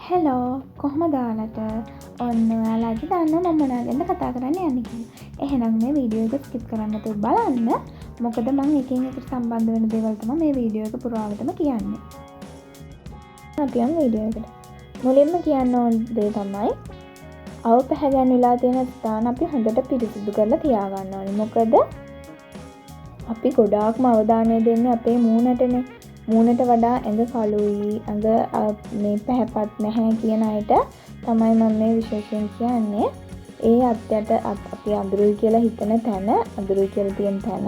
Hello කොහොමද ඔයාලට ඔන්න ඔයාලගේ දන්න මම මොනවා ගැනද කතා කරන්න යන්නේ කියලා. එහෙනම් මේ වීඩියෝ එක ස්කිප් කරන්න නැතුව බලන්න. මොකද මම එකින් එකට සම්බන්ධ වෙන දේවල් තමයි මේ වීඩියෝ එක පුරාවටම කියන්නේ. අපි යමු වීඩියෝ එකට. මුලින්ම කියන්න ඕන දේ තමයි අවපැහැගැන් වෙලා තියෙන ස්ථාන අපි හොඳට පිරිසිදු කරලා තියාගන්න ඕනේ. මොකද අපි ගොඩාක්ම අවධානය දෙන්නේ අපේ මූණටනේ. මූණට වඩා ඇඟ කළුයි ඇඟ මේ පැහැපත් නැහැ කියන අයට තමයි මම මේ විශේෂයෙන් කියන්නේ. ඒ අත්යට අපි අඳුරුයි කියලා හිතන තැන අඳුරුයි කියලා තියෙන තැන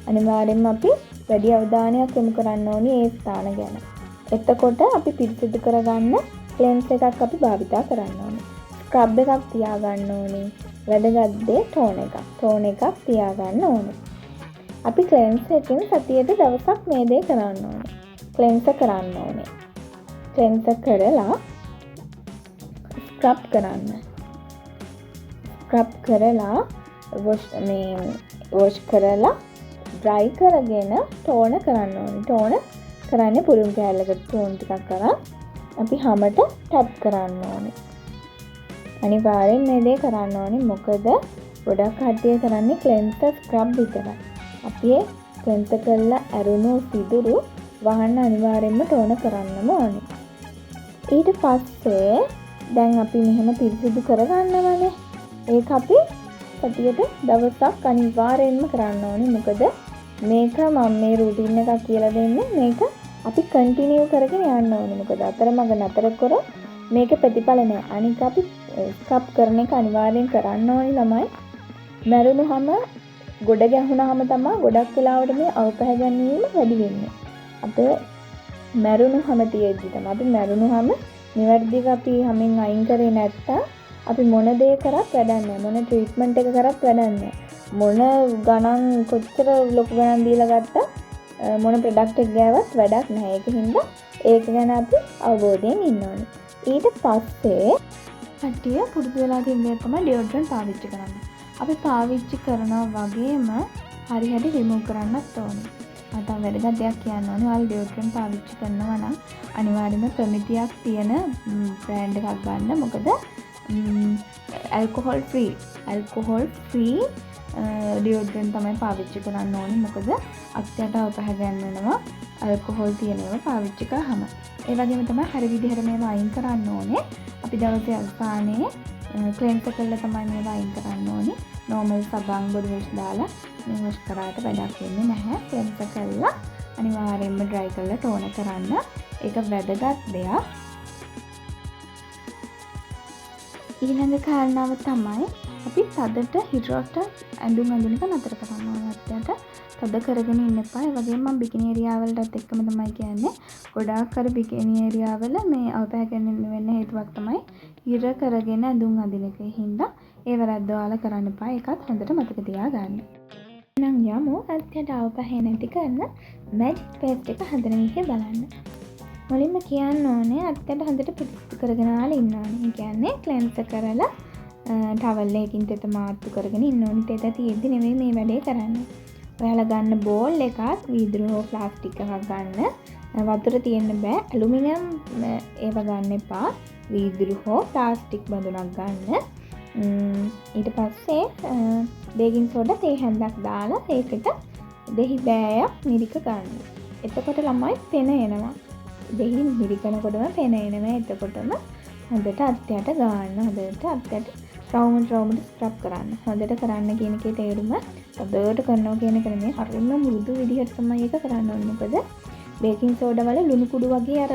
අනිවාර්යෙන්ම අපි වැඩි අවධානයක් යොමු කරන්න ඕනි ඒ ස්ථාන ගැන. එතකොට අපි පිරිසිදු කරගන්න ක්ලෙන්ස් එකක් අපි භාවිතා කරන්න ඕනේ. ස්ක්‍රබ් එකක් තියාගන්න ඕනේ. වැදගත් දේ ටෝන් එකක් තියාගන්න ඕනේ. අපි ක්ලෙන්ස් එකෙන් සතියට දවසක් මේ දේ කරන්න ඕනේ. ක්ලෙන්ස් කරන්න ඕනේ. ක්ලෙන්ස් කරලා ස්ක්‍රබ් කරන්න. ස්ක්‍රබ් කරලා වොෂ් කරලා ඩ්‍රයි කරගෙන ටෝන කරන්න ඕනේ. ටෝන කරන්නේ පුරුම් කෑල්ලකට ටෝන් ටිකක් කරන් අපි හැමට ටැප් කරන්න ඕනේ. අනිවාර්යෙන් මේ දේ කරන්න ඕනේ. මොකද ගොඩක් කට්ටිය කරන්නේ ක්ලෙන්ස් ස්ක්‍රබ් විතරයි. අපි ක්ලෙන්ස් කරලා ඇරුණු සිදුරු වහන්න අනිවාර්යෙන්ම ටෝන කරන්නම ඕනේ. ඊට පස්සේ දැන් අපි මෙහෙම පිරිසිදු කරගන්නවනේ. ඒක අපි සතියට දවසක් අනිවාර්යෙන්ම කරන්න ඕනේ. මොකද මේක මම මේ රුටින් එකක් කියලා දෙන්නේ. මේක අපි කන්ටිනියු කරගෙන යන්න ඕනේ. මොකද අතරමඟ නතර කරොත් මේක ප්‍රතිඵල නැහැ. අනික අපි ස්ක්‍රබ් කරන එක අනිවාර්යෙන් කරන්න ඕනේ ළමයි. මැරුණාම ගොඩ ගැහුණාම තමයි ගොඩක් වෙලාවට මේ අවපැහැ ගැනීම වැඩි වෙන්නේ. අපේ මැරුණාම තියෙද්දි තමයි අපි මැරුණාම නිවැරදිව අපි හැමෙන් අයින් කරේ නැත්තම් අපි මොන දේ කරත් වැඩක් නැහැ. මොන ට්‍රීට්මන්ට් එක කරත් වැඩක් නැහැ. මොන ගණන් කොච්චර ලොකු ගණන් දීලා ගත්තා මොන ප්‍රොඩක්ට් එක ගෑවත් වැඩක් නැහැ. ඒකින්ද ඒක ගැන අපි අවබෝධයෙන් ඉන්න ඕනේ. ඊට පස්සේ කට්ටිය පුරුදු වෙලා තියෙන දේ තමයි ඩියෝඩ්‍රන්ට් පාවිච්චි කරන්න. අපි පාවිච්චි කරනවා වගේම හරි හැටි රිමූව් කරන්නත් ඕනේ. අතම වැදගත් දෙයක් කියන්න ඕනේ. ඔයාලා ඩියෝඩ්‍රන්ට් පාවිච්චි කරනවා නම් අනිවාර්යයෙන්ම ප්‍රමිතියක් තියෙන බ්‍රෑන්ඩ් එකක් ගන්න. මොකද ඇල්කොහොල් ෆ්‍රී ඩියෝඩ්‍රන්ට් තමයි පාවිච්චි කරන්න ඕනේ. මොකද අත්යට අවපැහැ ගන්නවා ඇල්කොහොල් තියෙන ඒවා පාවිච්චි කරාම. ඒ වගේම තමයි හරි විදිහට මේවා අයින් කරන්න ඕනේ. අපි දවසේ අවසානයේ ක්ලෙන්ස් කරලා තමයි මේවා අයින් කරන්න ඕනේ. නෝමල් සබන් බොඩි වොෂ් දාලා මේ වොෂ් කරාට වැඩක් වෙන්නේ නැහැ. ක්ලෙන්ස් කරලා අනිවාර්යයෙන්ම ඩ්‍රයි කරලා ටෝන කරන්න. ඒක වැදගත් දෙයක්. ඊළඟ කාරණාව තමයි අපි තදට හිඩ්‍රොට ඇඳුම් අඳින එක නතර කරන්න ඕනේ. අත්යට තද කරගෙන ඉන්න එපා. ඒ වගේම මම බිකිනි ඒරියාවලටත් එක්කම තමයි කියන්නේ. ගොඩාක් අර බිකිනි ඒරියාවල මේ අවපැහැ ගැනීම වෙන්න හේතුවක් තමයි හිර කරගෙන ඇඳුම් අඳින එක. හින්දා ඒ වැරද්ද ඔයාලා කරන්න එපා. ඒකත් හොඳට මතක තියාගන්න. එහෙනම් යමු අත්යට අවපැහැ නැති කරන මැජික් පේස්ට් එක හදන විදිහ බලන්න. මුලින්ම කියන්න ඕනේ අත්යට හොඳට පිරිසිදු කරගෙන ආලා ඉන්න ඕනේ. ඒ කියන්නේ ක්ලෙන්ස් කරලා ටවල් එකකින් තෙත මාත්තු කරගෙන ඉන්න ඕනේ. තෙත තියෙද්දි නෙමෙයි මේ වැඩේ කරන්නේ. ඔයාලා ගන්න බෝල් එකක් වීදුරු හෝ ප්ලාස්ටික් එකක් ගන්න. වතුර තියෙන්න බෑ. ඇලුමිනියම් ඒව ගන්න එපා. වීදුරු හෝ ප්ලාස්ටික් බඳුනක් ගන්න. ඊට පස්සේ බේකින් සෝඩා තේ හැන්දක් දාලා ඒකට දෙහි බෑයක් මිරික ගන්න. එතකොට ළමයි පෙන එනවා. දෙහි මිරිකනකොටම පෙන එනවා. එතකොටම හොඳට අත්යට ගන්න. හොඳට අත්යට රවුමට ස්ක්‍රබ් කරන්න. හොඳට කරන්න කියන එකේ තේරුම හොඳට කරනවා කියන එක නෙමෙයි. හරියම මෘදු විදිහට තමයි ඒක කරන්න ඕනේ. මොකද බේකින් සෝඩා වල ලුණු කුඩු වගේ අර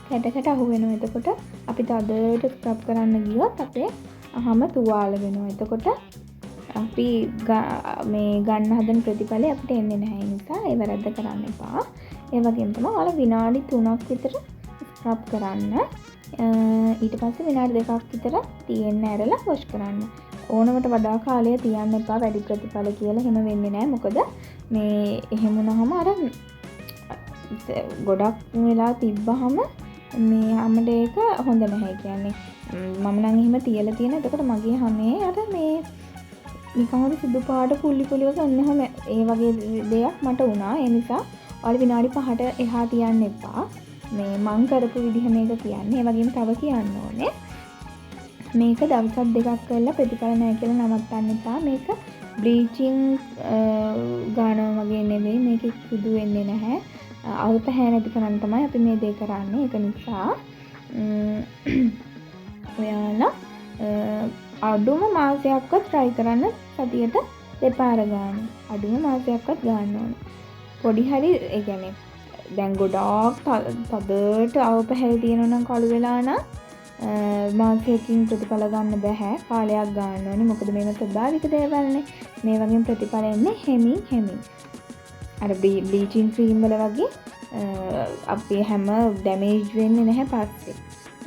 කැට අහු වෙනවා. එතකොට අපි තදට ස්ක්‍රබ් කරන්න ගියොත් අපේ අහම තුවාල වෙනවා. එතකොට අපි මේ ගන්න හදන ප්‍රතිඵලය අපිට එන්නේ නැහැ. ඒ නිසා ඒ වැරද්ද කරන්න එපා. ඒ වගේම තමයි ඔයාලා විනාඩි 3ක් විතර ස්ක්‍රබ් කරන්න. ඊට පස්සේ විනාඩි 2ක් විතර තියෙන්න ඇරලා වොෂ් කරන්න. ඕනකට වඩා කාලය තියන්න එපා. වැඩි ප්‍රතිඵල කියලා එහෙම වෙන්නේ නැහැ. මොකද මේ එහෙම වුණාම අර ගොඩක් වෙලා තිබ්බහම මේ හැමද ඒක හොඳ නැහැ. කියන්නේ මම නම් එහෙම තියලා තියෙන. එතකොට මගේ හැමේ අර මේ නිකන් හරි සුදු පාට පුල්ලි වගේ ඔන්න ඒ වගේ දෙයක් මට වුණා. ඒ නිසා ඔයාලා විනාඩි 5ට එහා තියන්න එපා. මේ මං කරපු විදිහ මේක කියන්නේ. ඒ වගේම තව කියන්න ඕනේ මේක දවසක් දෙකක් කරලා ප්‍රතිඵල නැහැ කියලා නවත්තන්න එපා. මේක බ්ලීචින් ගානවා වගේ නෙවෙයි. මේක සුදු වෙන්නේ නැහැ. අවු පැහැ නැති කරන් තමයි අපි මේ දේ කරන්නේ. ඒක නිසා ඔයාලා අඩුම මාසයක්වත් try කරන්න සතියට දෙපාර ගන්න. අඩුම මාසයක්වත් ගන්න ඕනේ. පොඩි හරි ඒ කියන්නේ දැන් ගොඩාක් තදට අවු පැහැල් තියෙනවා නම් කළු වෙලා නම් මාසයකින් ප්‍රතිඵල ගන්න බෑ. කාලයක් ගන්න ඕනේ. මොකද මේව ස්වභාවික දේවල්නේ. මේ වගේ ප්‍රතිඵල එන්නේ හෙමින් හෙමින්. අර බ්ලීචින් ක්‍රීම් වල වගේ අපේ හැම ඩැමේජ් වෙන්නේ නැහැ පස්සේ.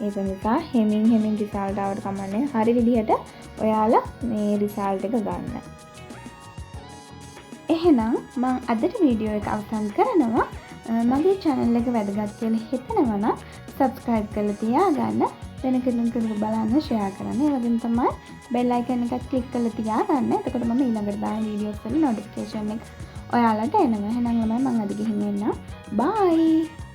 ඒක නිසා හෙමින් හෙමින් රිසල්ට් ආවට කමන්නේ. හරි විදිහට ඔයාලා මේ රිසල්ට් එක ගන්න. එහෙනම් මම අදට වීඩියෝ එක අවසන් කරනවා. මගේ channel එක වැදගත් කියලා හිතනවා නම් subscribe කරලා තියාගන්න. වෙන කෙනෙකුට බලන්න share කරන්න. ඒ වගේම තමයි bell icon එකත් click කරලා තියාගන්න. එතකොට මම ඊළඟට දාන වීඩියෝස් වල notification එක ඔයාලට එනවා. එහෙනම් ළමයි මම අද ගිහින් එන්නම්. bye